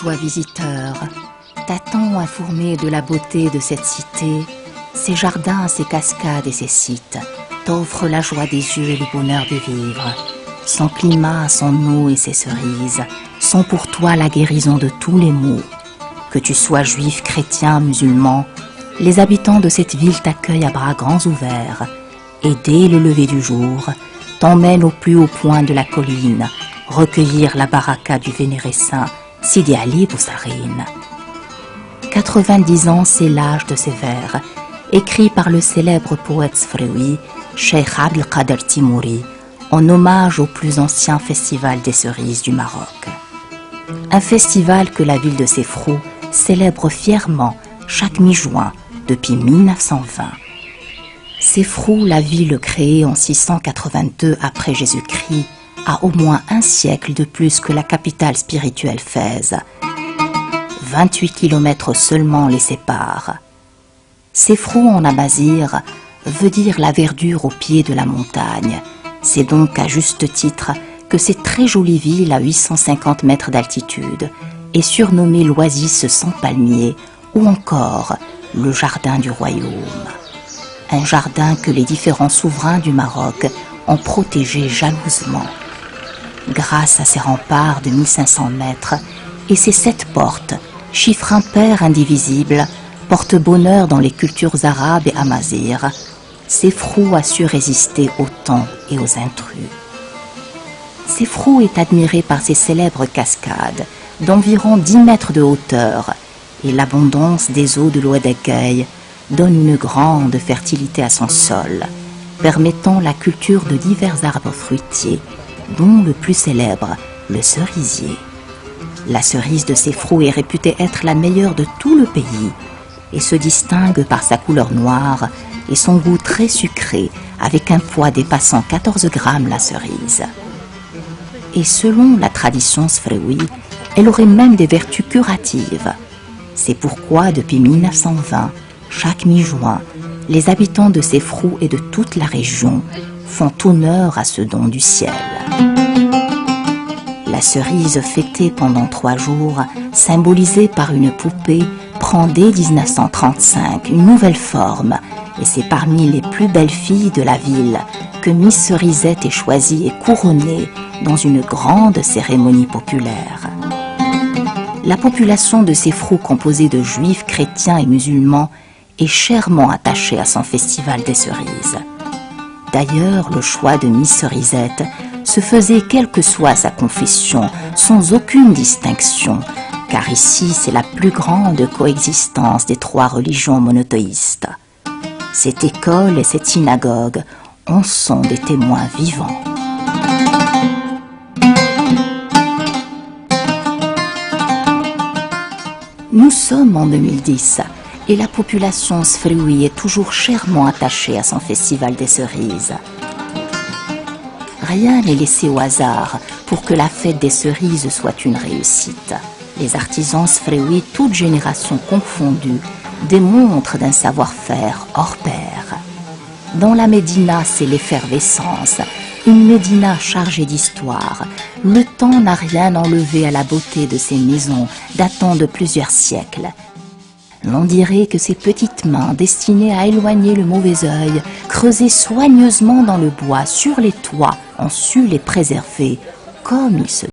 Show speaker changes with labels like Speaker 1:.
Speaker 1: toi visiteur, t'attends informé de la beauté de cette cité. Ses jardins, ses cascades et ses sites t'offrent la joie des yeux et le bonheur de vivre. Son climat, son eau et ses cerises sont pour toi la guérison de tous les maux. Que tu sois juif, chrétien, musulman, les habitants de cette ville t'accueillent à bras grands ouverts et dès le lever du jour, t'emmènent au plus haut point de la colline recueillir la baraka du vénéré saint Sidi Ali Boussarine. 90 ans, c'est l'âge de ces vers, écrits par le célèbre poète sfréoui, Cheikh Abdelkader Timouri, en hommage au plus ancien festival des cerises du Maroc. Un festival que la ville de Sefrou célèbre fièrement chaque mi-juin depuis 1920. Sefrou, la ville créée en 682 après Jésus-Christ, a au moins un siècle de plus que la capitale spirituelle Fès. 28 kilomètres seulement les séparent. Sefrou en amazigh veut dire la verdure au pied de la montagne. C'est donc à juste titre que cette très jolie ville à 850 mètres d'altitude est surnommée l'oasis sans palmiers ou encore le jardin du royaume. Un jardin que les différents souverains du Maroc ont protégé jalousement. Grâce à ses remparts de 1500 mètres et ses 7 portes, chiffre impair indivisible, porte bonheur dans les cultures arabes et amazighs, Sefrou a su résister aux temps et aux intrus. Sefrou est admiré par ses célèbres cascades d'environ 10 mètres de hauteur et l'abondance des eaux de l'Oued donne une grande fertilité à son sol, permettant la culture de divers arbres fruitiers, dont le plus célèbre, le cerisier. La cerise de Sefrou est réputée être la meilleure de tout le pays et se distingue par sa couleur noire et son goût très sucré avec un poids dépassant 14 grammes la cerise. Et selon la tradition sfréoui, elle aurait même des vertus curatives. C'est pourquoi depuis 1920, chaque mi-juin, les habitants de Sefrou et de toute la région font honneur à ce don du ciel. La cerise fêtée pendant 3 jours, symbolisée par une poupée, prend dès 1935 une nouvelle forme et c'est parmi les plus belles filles de la ville que Miss Cerisette est choisie et couronnée dans une grande cérémonie populaire. La population de Sefrou, composée de juifs, chrétiens et musulmans, est chèrement attachée à son festival des cerises. D'ailleurs, le choix de Miss Cerisette se faisait quelle que soit sa confession, sans aucune distinction, car ici c'est la plus grande coexistence des 3 religions monothéistes. Cette école et cette synagogue en sont des témoins vivants. Nous sommes en 2010 et la population sfréoui est toujours chèrement attachée à son festival des cerises. Rien n'est laissé au hasard pour que la fête des cerises soit une réussite. Les artisans sfréoui, toutes générations confondues, démontrent d'un savoir-faire hors pair. Dans la Médina, c'est l'effervescence, une Médina chargée d'histoire. Le temps n'a rien enlevé à la beauté de ces maisons datant de plusieurs siècles. L'on dirait que ces petites mains destinées à éloigner le mauvais œil, creusées soigneusement dans le bois sur les toits, ont su les préserver comme il se